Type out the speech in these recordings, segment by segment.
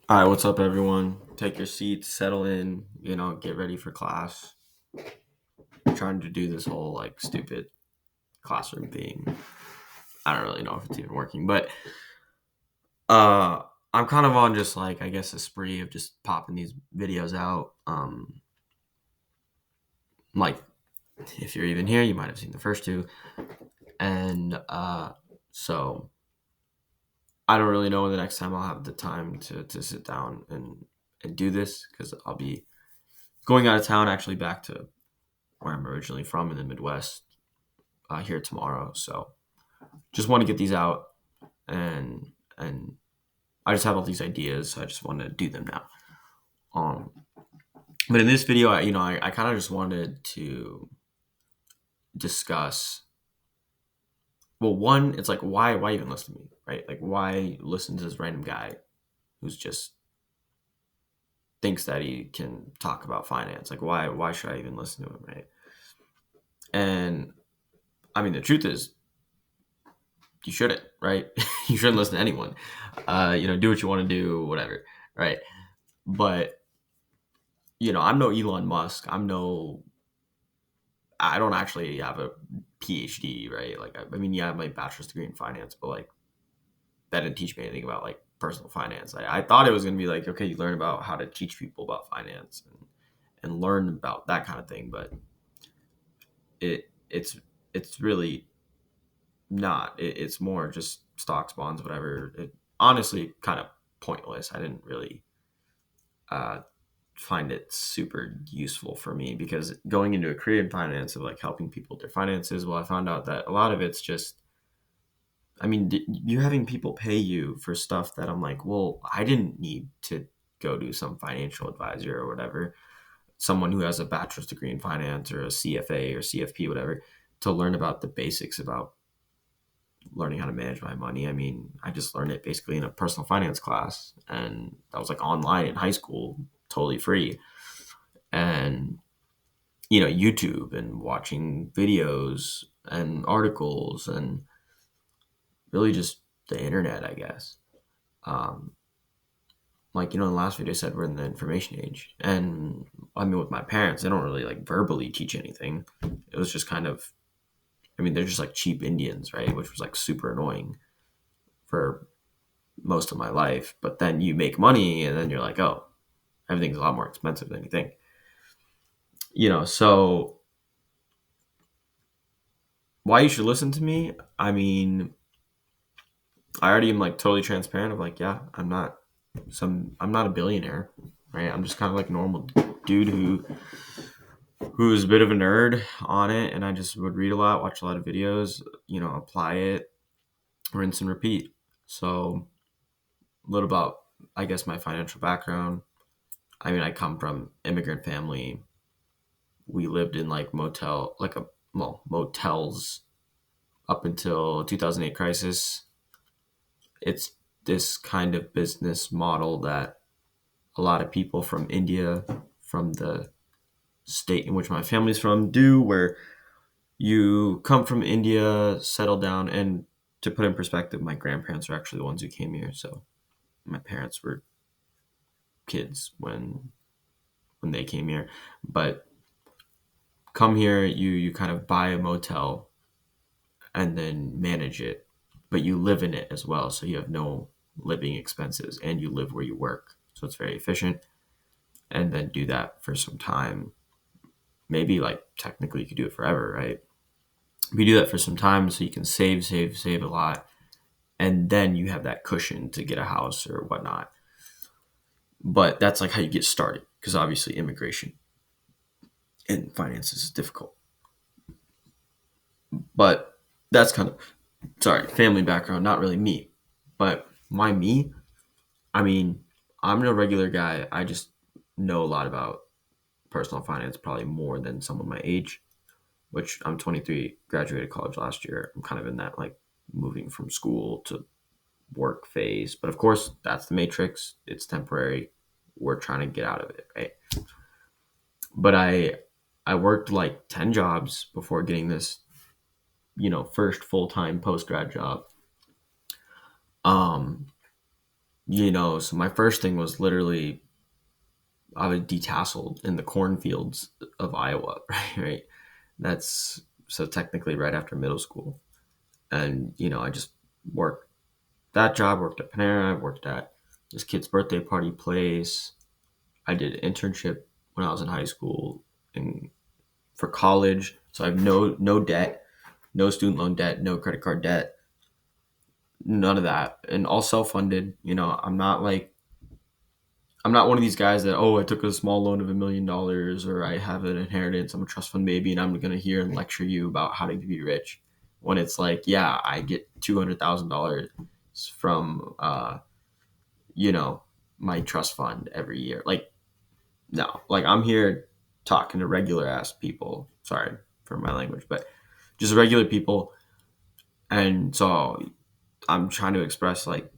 All right, what's up, everyone? Take your seats, settle in, get ready for class. I'm trying to do this whole like stupid classroom thing. I don't really know if it's even working, but uh I'm kind of on just like I guess a spree of just popping these videos out. Like if you're even here, you might have seen the first two. And so I don't really know when the next time I'll have the time to sit down and do this because I'll be going out of town actually back to where I'm originally from in the Midwest here tomorrow. So just want to get these out, and I just have all these ideas. So I just want to do them now. Um, but in this video, I kind of just wanted to discuss. Well, one, it's like why even listen to me, right? Like why listen to this random guy who's just thinks that he can talk about finance? Like why should I even listen to him, right? And I mean, the truth is, you shouldn't, right? You shouldn't listen to anyone. Do what you want to do, whatever, right? But I'm no Elon Musk. I don't actually have a PhD, right? Like, I mean, yeah, I have my bachelor's degree in finance, but like, that didn't teach me anything about like personal finance. I thought it was going to be like, okay, you learn about how to teach people about finance and learn about that kind of thing. But it's really not. It's more just stocks, bonds, whatever. It honestly kind of pointless. I didn't really uh, find it super useful for me because going into a career in finance of like helping people with their finances, well, I found out that a lot of it's just, I mean, you're having people pay you for stuff that I'm like, well, I didn't need to go to some financial advisor or whatever, someone who has a bachelor's degree in finance or a CFA or CFP, whatever, to learn about the basics about learning how to manage my money. I mean, I just learned it basically in a personal finance class, and that was like online in high school, totally free. And YouTube and watching videos and articles and really just the internet, I guess. Um, like in the last video I said, we're in the information age, and I mean with my parents, they don't really like verbally teach anything. It was just kind of, I mean, they're just like cheap Indians, right? Which was like super annoying for most of my life. But then you make money, and then you're like, oh, everything's a lot more expensive than you think. So why you should listen to me? I mean, I already am like totally transparent of like, yeah, I'm not a billionaire, right? I'm just kind of like a normal dude who's a bit of a nerd on it, and I just would read a lot, watch a lot of videos, apply it, rinse and repeat. So a little about, I guess, my financial background. I mean, I come from immigrant family. We lived in like motels up until 2008 crisis. It's this kind of business model that a lot of people from India, from the state in which my family's from, do, where you come from India, settle down, and to put in perspective, my grandparents are actually the ones who came here. So my parents were kids when they came here, but come here, you kind of buy a motel and then manage it, but you live in it as well, so you have no living expenses and you live where you work, so it's very efficient. And then do that for some time, maybe like technically you could do it forever, right? We do that for some time so you can save a lot, and then you have that cushion to get a house or whatnot. But that's like how you get started, because obviously immigration and finances is difficult. But that's kind of, sorry, family background, not really me. But why me? I mean, I'm a regular guy. I just know a lot about personal finance, probably more than someone my age, which I'm 23, graduated college last year. I'm kind of in that like moving from school to work phase. But of course, that's the matrix. It's temporary. We're trying to get out of it, right? But I worked like 10 jobs before getting this, first full-time post grad job. Um So my first thing was literally I was detasseled in the cornfields of Iowa, right? That's so technically right after middle school. And, I just worked that job, worked at Panera, I worked at this kid's birthday party place. I did an internship when I was in high school and for college. So I have no debt, no student loan debt, no credit card debt, none of that. And all self funded. I'm not one of these guys that, I took a small loan of $1 million or I have an inheritance. I'm a trust fund baby and I'm going to hear and lecture you about how to be rich. When it's like, yeah, I get $200,000 from, you know, my trust fund every year. Like, no, like I'm here talking to regular ass people. Sorry for my language, but just regular people. And so I'm trying to express like,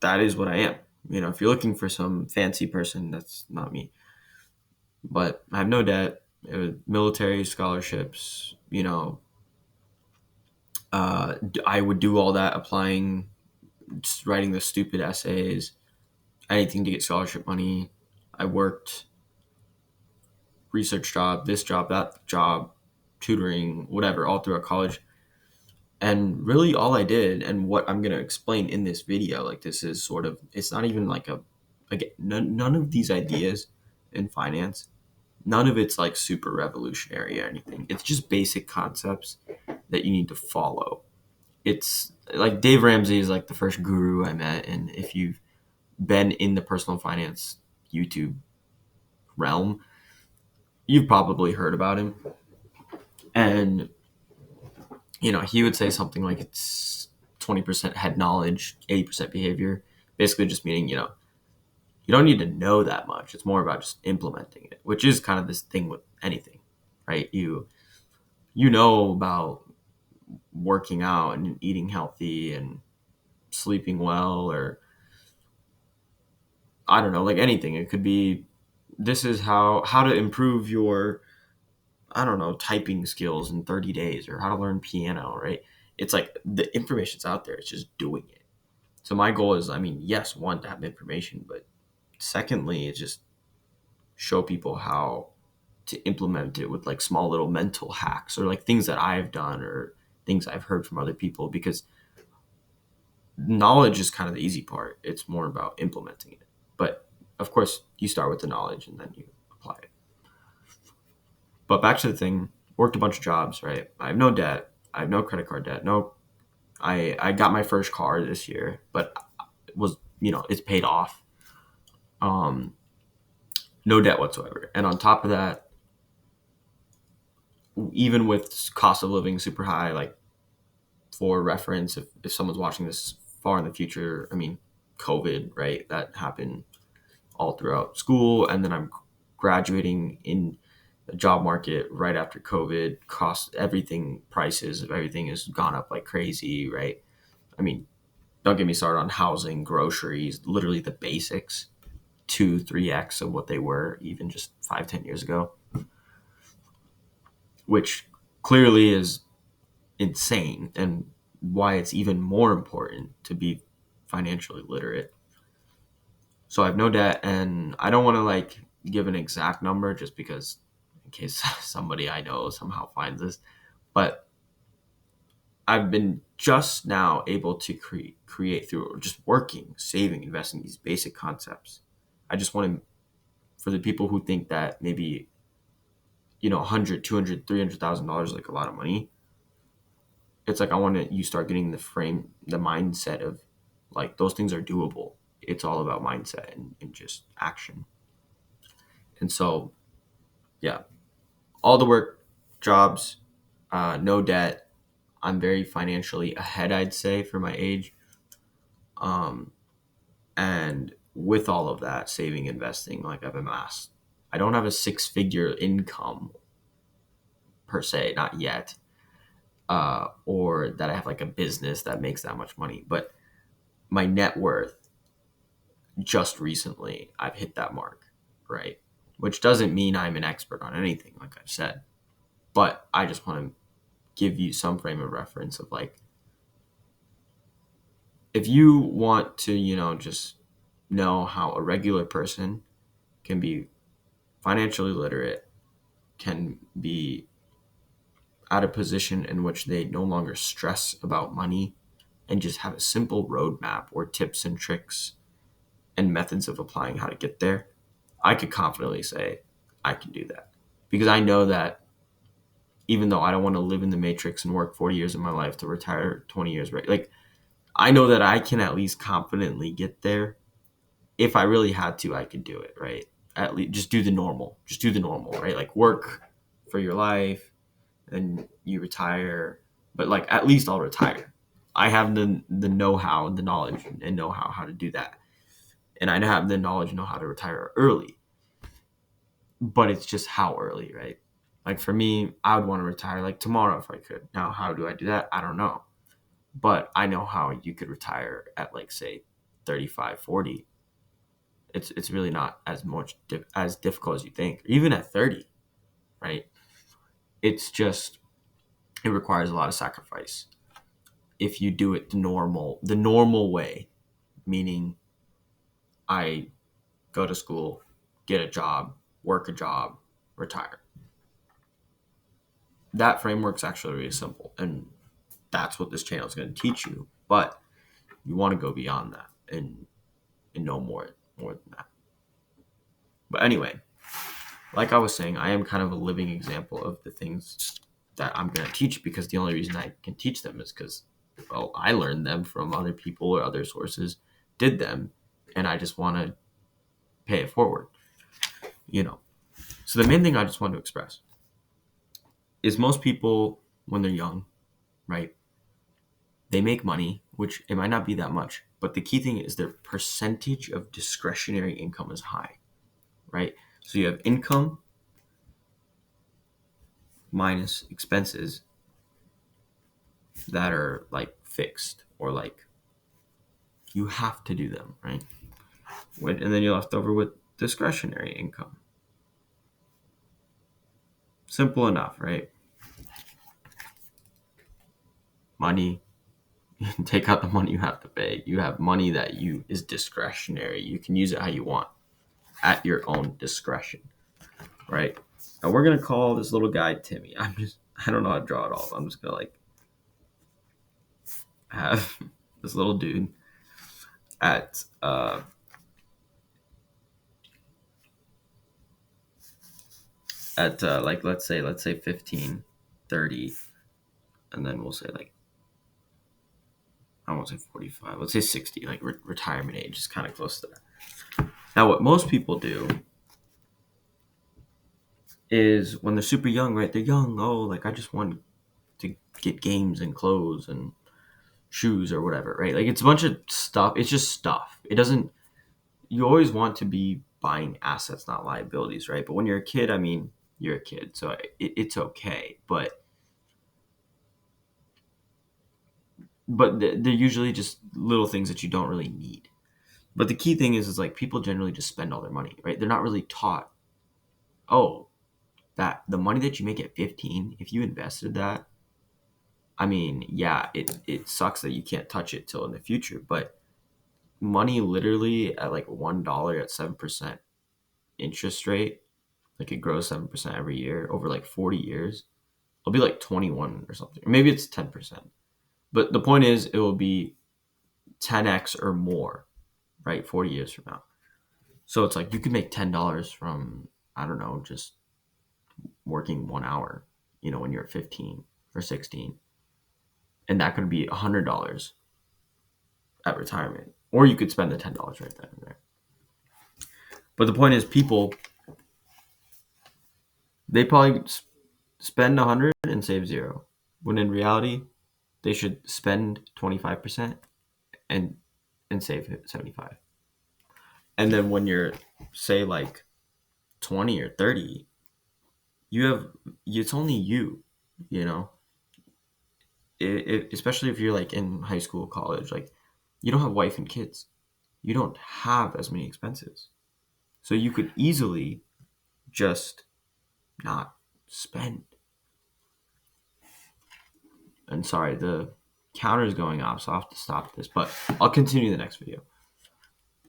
that is what I am. If you're looking for some fancy person, that's not me. But I have no debt. Military scholarships, I would do all that applying, just writing the stupid essays, anything to get scholarship money. I worked research job, this job, that job, tutoring, whatever, all throughout college. And really all I did and what I'm going to explain in this video, like this is sort of, it's not even like again, none of these ideas in finance, none of it's like super revolutionary or anything. It's just basic concepts that you need to follow. It's like Dave Ramsey is like the first guru I met. And if you've been in the personal finance YouTube realm, you've probably heard about him. And, he would say something like it's 20% head knowledge, 80% behavior, basically just meaning, you don't need to know that much. It's more about just implementing it, which is kind of this thing with anything, right? You know about working out and eating healthy and sleeping well, or I don't know, like anything. It could be this is how to improve your, I don't know, typing skills in 30 days, or how to learn piano, right? It's like the information's out there. It's just doing it. So my goal is, I mean, yes, one, to have information, but secondly, it's just show people how to implement it with like small little mental hacks or like things that I've done or things I've heard from other people, because knowledge is kind of the easy part. It's more about implementing it. But of course, you start with the knowledge and then you apply it. But back to the thing, worked a bunch of jobs, right? I have no debt. I have no credit card debt. No, I got my first car this year, but it was, it's paid off. Um, no debt whatsoever. And on top of that, even with cost of living super high, like for reference, if someone's watching this far in the future, I mean, COVID, right? That happened all throughout school. And then I'm graduating in the job market right after COVID. Prices of everything has gone up like crazy, right? I mean, don't get me started on housing, groceries, literally the basics, 2, 3x of what they were even just 5, 10 years ago, which clearly is insane, and why it's even more important to be financially literate. So I have no debt, and I don't want to like give an exact number just because in case somebody I know somehow finds this, but I've been just now able to create through just working, saving, investing, these basic concepts. I just want to, for the people who think that maybe 100, 200, $300,000 like a lot of money, it's like I want to you start getting the mindset of like those things are doable. It's all about mindset and just action. And so, yeah, all the work, jobs, no debt. I'm very financially ahead, I'd say, for my age. Um, and with all of that, saving, investing, like I've amassed. I don't have a six-figure income per se, not yet, or that I have like a business that makes that much money. But my net worth, just recently, I've hit that mark, right? Which doesn't mean I'm an expert on anything, like I've said. But I just want to give you some frame of reference of like, if you want to, just know how a regular person can be financially literate, can be at a position in which they no longer stress about money and just have a simple roadmap or tips and tricks and methods of applying how to get there, I could confidently say I can do that. Because I know that even though I don't want to live in the matrix and work 40 years of my life to retire 20 years, right? Like, I know that I can at least confidently get there. If I really had to, I could do it, right? At least just do the normal, right? Like, work for your life and you retire, but like, at least I'll retire. I have the know-how, the knowledge and know-how how to do that. And I have the knowledge and know how to retire early, but it's just how early, right? Like, for me, I would want to retire like tomorrow if I could. Now, how do I do that? I don't know. But I know how you could retire at, like, say 35, 40. It's really not as much as difficult as you think. Even at 30, right? It's just it requires a lot of sacrifice. If you do it the normal way, meaning I go to school, get a job, work a job, retire. That framework's actually really simple, and that's what this channel is going to teach you. But you want to go beyond that and know more than that. But anyway, like I was saying, I am kind of a living example of the things that I'm going to teach, because the only reason I can teach them is because, well, I learned them from other people or other sources, did them, and I just want to pay it forward, you know. So the main thing I just want to express is most people, when they're young, right, they make money, which it might not be that much, but the key thing is their percentage of discretionary income is high, right? So you have income minus expenses that are like fixed, or like you have to do them, right? And then you're left over with discretionary income. Simple enough, right? Money, take out the money you have to pay. You have money that you is discretionary. You can use it how you want at your own discretion, right? And we're gonna call this little guy Timmy. I don't know how to draw it all. I'm just gonna like have this little dude at like, let's say 15, 30, and then we'll say, like, I won't say 45, let's say 60, like retirement age is kind of close to that. Now, what most people do is when they're super young, right? They're young, oh, like, I just want to get games and clothes and shoes or whatever, right? Like, it's a bunch of stuff. It's just stuff. It doesn't, you always want to be buying assets, not liabilities, right? But when you're a kid, I mean, you're a kid, so it's okay. But they're usually just little things that you don't really need. But the key thing is like, people generally just spend all their money, right? They're not really taught, oh, that the money that you make at 15, if you invested that, I mean, yeah, it sucks that you can't touch it till in the future, but money literally at like $1 at 7% interest rate, like, it grows 7% every year over like 40 years. It'll be like 21 or something. Or maybe it's 10%. But the point is, it will be 10x or more, right? 40 years from now. So it's like, you could make $10 from, I don't know, just working 1 hour, when you're 15 or 16. And that could be $100 at retirement. Or you could spend the $10 right then and there. But the point is, people, they probably spend 100 and save zero. When in reality, they should spend 25% and save 75. And then when you're, say, like 20 or 30, it's only you, you know. Especially if you're like in high school, college, like, you don't have wife and kids. You don't have as many expenses. So you could easily just not spend. And sorry, the counter is going off, so I'll have to stop this, but I'll continue the next video.